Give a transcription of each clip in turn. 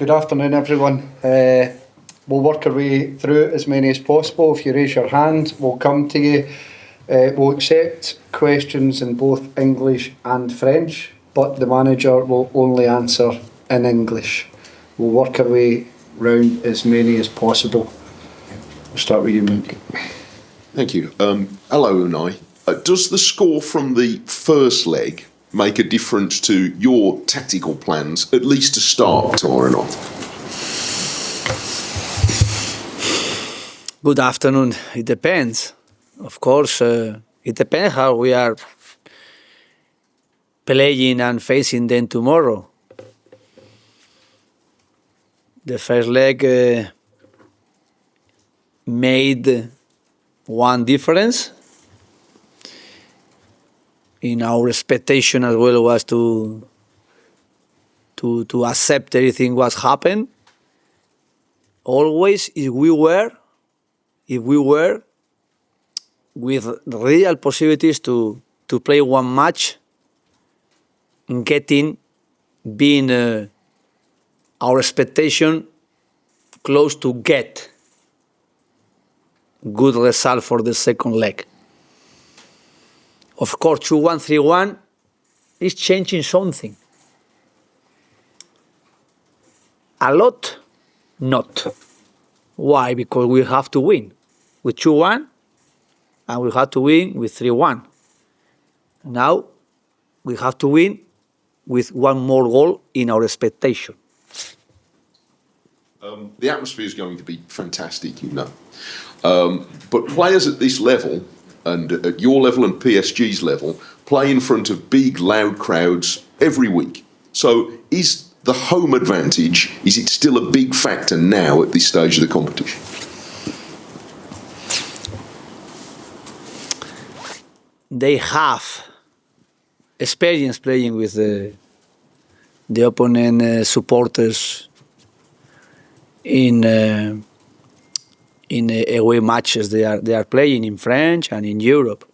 Good afternoon, everyone. We'll work our way through as many as possible. If you raise your hand, we'll come to you. We'll accept questions in both English and French, but the manager will only answer in English. We'll work our way round as many as possible. We'll start with you, Mook. Thank you. Hello, Unai. Does the score from the first leg make a difference to your tactical plans, at least to start tomorrow night? Good afternoon. It depends. Of course, it depends how we are playing and facing them tomorrow. The first leg made one difference. In our expectation as well was to accept everything what happened. Always, if we were with real possibilities to play one match, being our expectation close to get good result for the second leg. Of course, 2-1, 3-1 is changing something. A lot, not. Why? Because we have to win with 2-1 and we have to win with 3-1. Now, we have to win with one more goal in our expectation. The atmosphere is going to be fantastic, you know. But players at this level, and at your level and PSG's level, play in front of big, loud crowds every week. So is the home advantage, is it still a big factor now at this stage of the competition? They have experience playing with the opponent supporters in away matches they are playing in France and in Europe,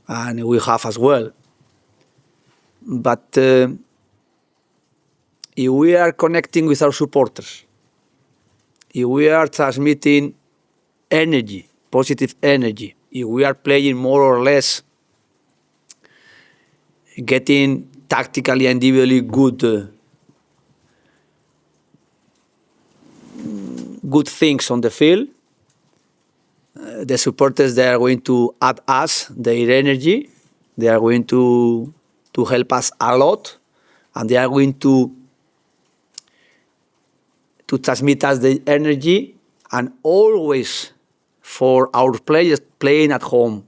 and we have as well. But if we are connecting with our supporters, if we are transmitting energy, positive energy, if we are playing more or less, getting tactically and individually good things on the field, the supporters, they are going to add us their energy, they are going to help us a lot, and they are going to transmit us the energy. And always for our players playing at home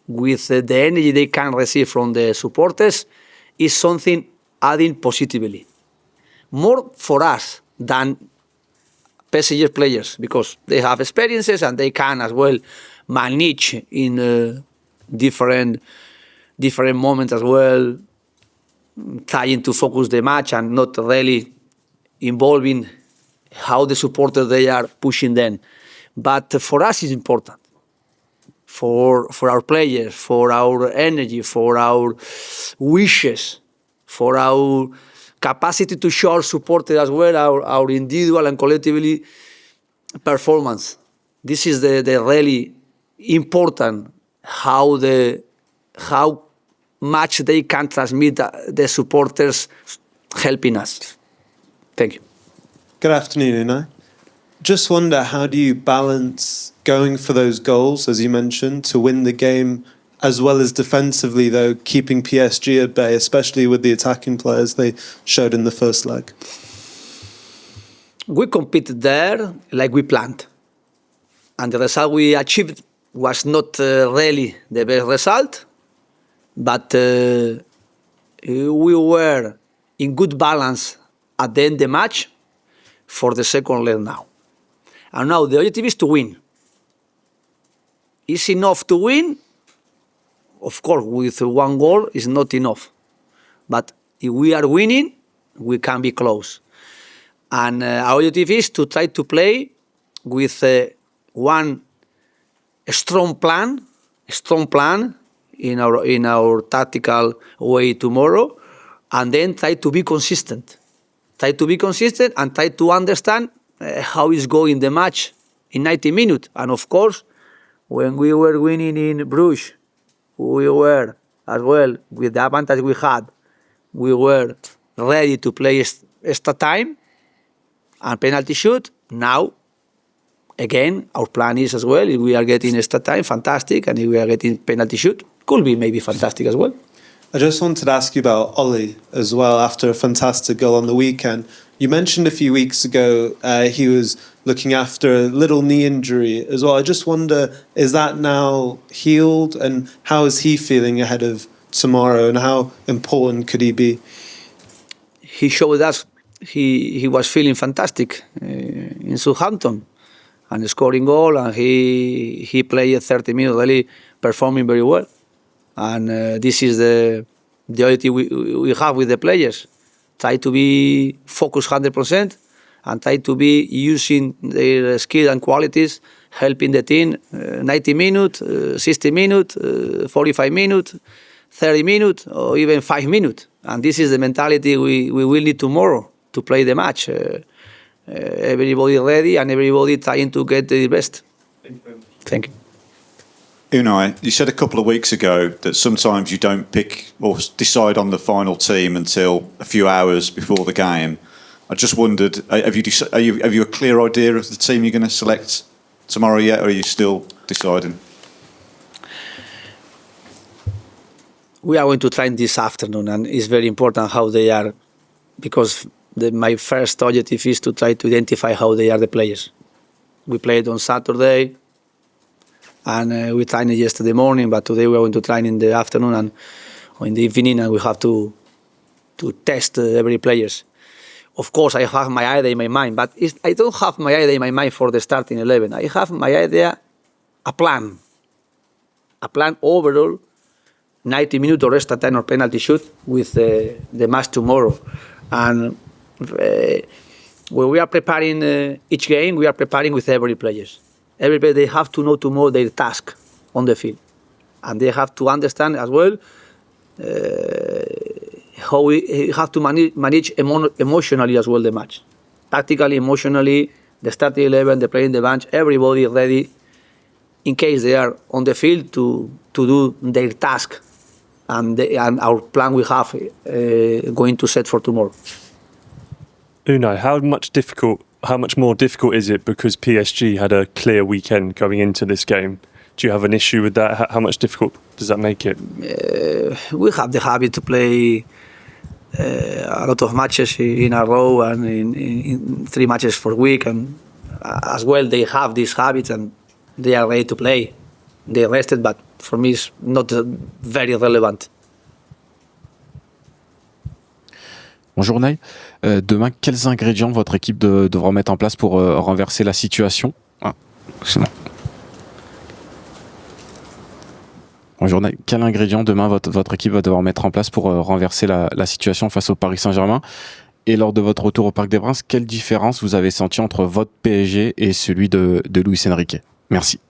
with the energy they can receive from the supporters is something adding positively. More for us than PSG players, because they have experiences and they can as well manage in different moments as well, trying to focus the match and not really involving how the supporters they are pushing them. But for us it's important. For our players, for our energy, for our wishes, for our capacity to show our supporters as well, our individual and collectively performance. This is the really important how much they can transmit the supporters helping us. Thank you. Good afternoon, Unai. Just wonder, how do you balance going for those goals, as you mentioned, to win the game, as well as defensively, though, keeping PSG at bay, especially with the attacking players they showed in the first leg? We competed there like we planned. And the result we achieved was not really the best result, but we were in good balance at the end of the match for the second leg now. And now the objective is to win. Is enough to win? Of course, with one goal is not enough. But if we are winning, we can be close. And our objective is to try to play with one strong plan in our tactical way tomorrow, and then try to be consistent. try to be consistent, and try to understand how is going the match in 90 minutes. And of course, when we were winning in Bruges, we were as well, with the advantage we had, we were ready to play extra time and penalty shoot. Now, again, our plan is as well, if we are getting extra time, fantastic, and if we are getting penalty shoot, could be maybe fantastic as well. I just wanted to ask you about Ollie as well, after a fantastic goal on the weekend. You mentioned a few weeks ago he was looking after a little knee injury as well. I just wonder, is that now healed, and how is he feeling ahead of tomorrow, and how important could he be? He showed us he was feeling fantastic in Southampton and scoring goal, and he played 30 minutes, really performing very well. And this is the duty we have with the players. Try to be focused 100% and try to be using their skills and qualities, helping the team 90 minutes, 60 minutes, 45 minutes, 30 minutes, or even 5 minutes. And this is the mentality we will need tomorrow to play the match. Everybody ready and everybody trying to get the best. Thank you. Unai, you said a couple of weeks ago that sometimes you don't pick or decide on the final team until a few hours before the game. I just wondered, have you a clear idea of the team you're going to select tomorrow yet, or are you still deciding? We are going to train this afternoon, and it's very important how they are, because my first objective is to try to identify how they are, the players. We played on Saturday, and we trained yesterday morning, but today we are going to train in the afternoon and or in the evening, and we have to test every players. Of course, I have my idea in my mind, but I don't have my idea in my mind for the starting 11. I have my idea, a plan overall, 90 minutes or extra time or penalty shoot with the match tomorrow. And when we are preparing each game, we are preparing with every players. Every player, they have to know tomorrow their task on the field. And they have to understand as well how we have to manage emotionally as well the match. Tactically, emotionally, the starting 11, the player in the bench, everybody ready in case they are on the field to do their task. And our plan we have going to set for tomorrow. Unai, how much more difficult is it because PSG had a clear weekend going into this game? Do you have an issue with that? How much difficult does that make it? We have the habit to play a lot of matches in a row and in 3 matches per week, and as well they have this habit and they are ready to play. They rested, but for me it's not very relevant. Bonjour Unai. Demain, quels ingrédients votre équipe devra mettre en place pour renverser la situation? Bonjour Unai. Quels ingrédients demain votre équipe va devoir mettre en place pour renverser la situation face au Paris St Germain? Et lors de votre retour au Parc des Princes, quelle différence vous avez senti entre votre PSG et celui de Luis Enrique? Merci.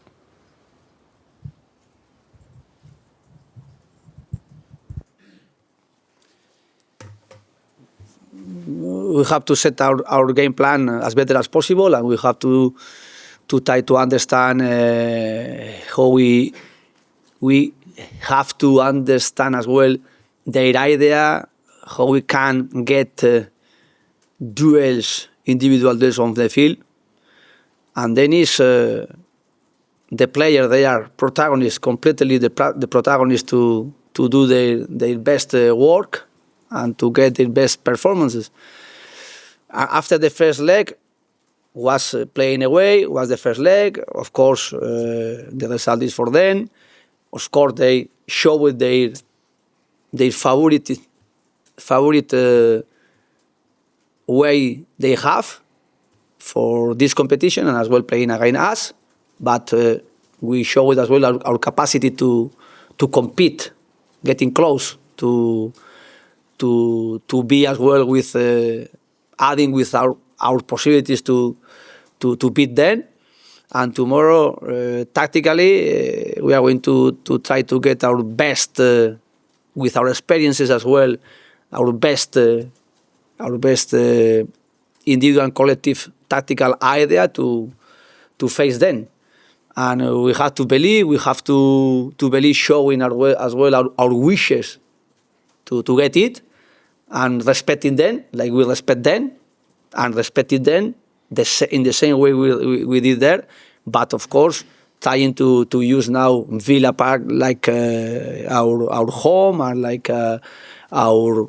We have to set our game plan as better as possible, and we have to try to understand how we have to understand as well their idea, how we can get individual duels on the field. And then is the player, they are protagonists, completely the protagonists to do their best work and to get their best performances. After the first leg was playing away, was the first leg. Of course, the result is for them. Of course, they showed their favorite way they have for this competition and as well playing against us. But we showed as well our capacity to compete, getting close to be as well with adding with our possibilities to beat them. And tomorrow, tactically, we are going to try to get our best with our experiences as well, our best our best individual and collective tactical idea to face them. And we have to believe, showing as well our wishes to get it, and respecting them like we respect them, and respecting them in the same way we did there. But of course, trying to use now Villa Park like our home and like our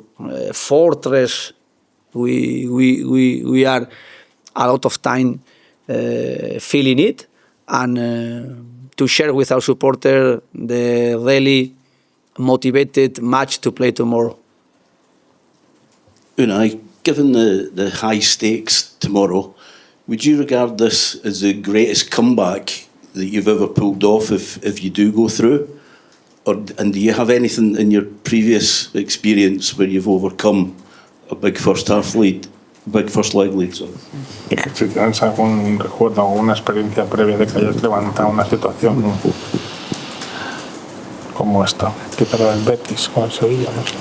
fortress. We are a lot of time feeling it, and to share with our supporter the really motivated match to play tomorrow. Unai, given the high stakes tomorrow, would you regard this as the greatest comeback that you've ever pulled off if you do go through? And do you have anything in your previous experience where you've overcome a big first leg lead? Sorry. Si tienes algún recuerdo o una experiencia previa de que hayas levantado una situación como esta, quizá la del Betis o el Sevilla, no sé.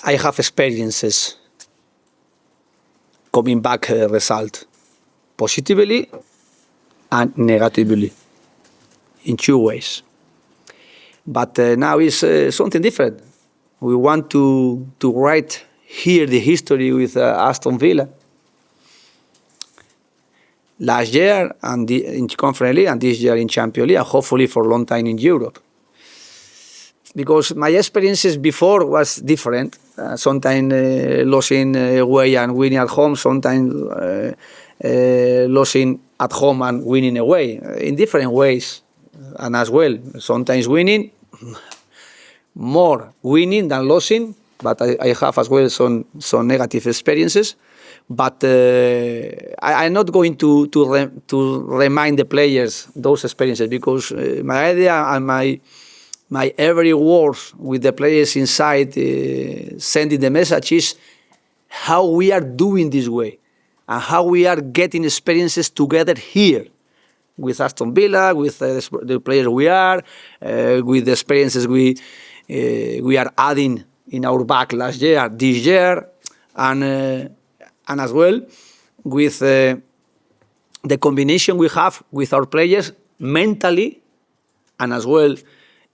I have experiences coming back result positively and negatively in two ways. But now is something different. We want to write here the history with Aston Villa. Last year and in Conference League, and this year in Champions League, and hopefully for a long time in Europe. Because my experiences before was different. Sometimes losing away and winning at home. Sometimes losing at home and winning away. In different ways, and as well. Sometimes winning, more winning than losing. But I have as well some negative experiences. But I'm not going to remind the players those experiences, because my idea and my every word with the players inside, sending the message is how we are doing this way and how we are getting experiences together here with Aston Villa, with the players we are, with the experiences we are adding in our back last year, this year, and as well with the combination we have with our players mentally, and as well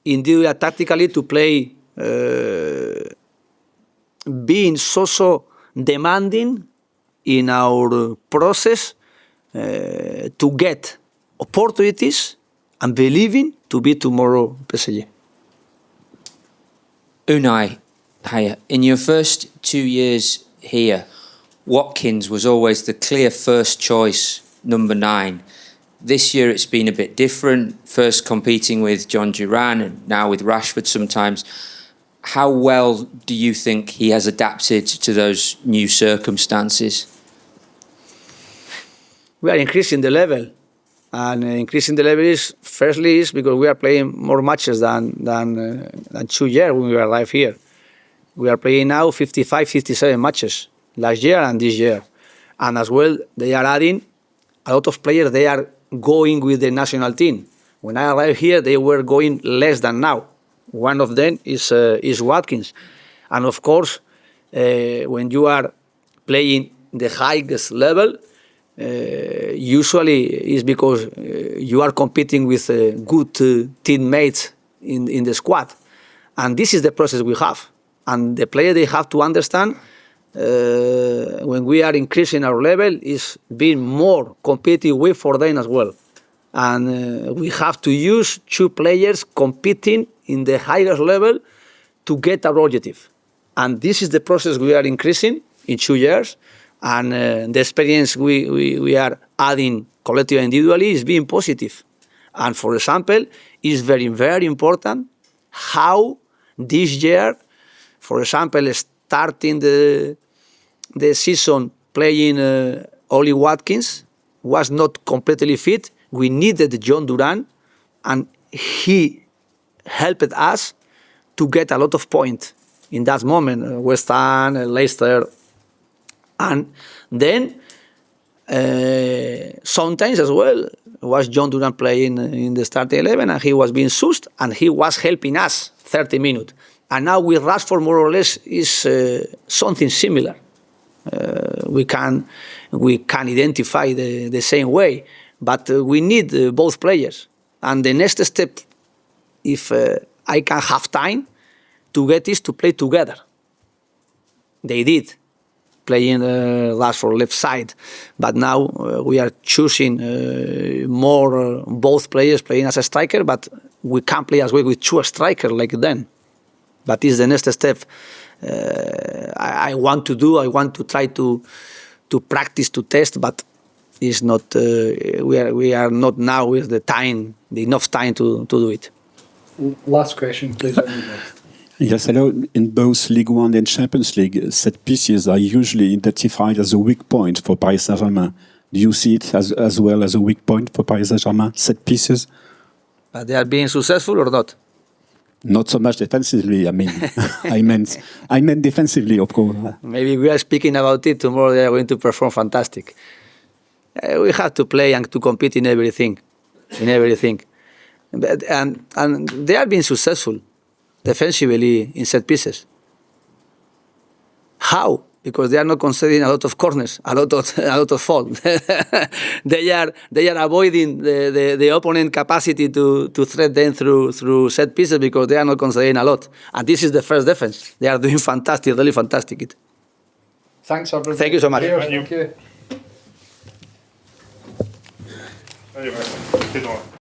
individually tactically to play, being so demanding in our process to get opportunities and believing to be tomorrow PSG. Unai, hiya. In your first 2 years here, Watkins was always the clear first choice, number 9. This year it's been a bit different, first competing with John Duran and now with Rashford sometimes. How well do you think he has adapted to those new circumstances? We are increasing the level. And increasing the level is, firstly, is because we are playing more matches than 2 years when we arrived here. We are playing now 55, 57 matches last year and this year. And as well, they are adding a lot of players. They are going with the national team. When I arrived here, they were going less than now. One of them is Watkins. And of course, when you are playing the highest level, usually is because you are competing with good teammates in the squad. And this is the process we have. And the player, they have to understand when we are increasing our level is being more competitive way for them as well. And we have to use 2 players competing in the highest level to get our objective. And this is the process we are increasing in 2 years. And the experience we are adding collectively and individually is being positive. And for example, it's very, very important how this year, for example, starting the season playing Ollie Watkins was not completely fit. We needed John Duran, and he helped us to get a lot of points in that moment. West Ham, Leicester. And then sometimes as well was John Duran playing in the starting 11, and he was being sussed, and he was helping us 30 minutes. And now with Rashford, more or less, is something similar. We can identify the same way, but we need both players. And the next step, if I can have time to get is to play together. They did, playing Rashford left side, but now we are choosing more both players playing as a striker, but we can't play as well with two strikers like then. But it's the next step I want to do. I want to try to practice, to test, but it's not. We are not now with enough time to do it. Last question, please. Yes, hello. In both League One and Champions League, set pieces are usually identified as a weak point for Paris St Germain. Do you see it as well as a weak point for Paris St Germain, set pieces? But they are being successful or not? Not so much defensively. I mean, I meant defensively, of course. Maybe we are speaking about it tomorrow. They are going to perform fantastic. We have to play and to compete in everything, and they are being successful defensively in set pieces. How? Because they are not conceding a lot of corners, a lot of fault. they are avoiding the opponent capacity to threat them through set pieces because they are not conceding a lot. And this is the first defense. They are doing fantastic, really fantastic. Thanks, everybody. Thank you so much. Thank you. Thank you.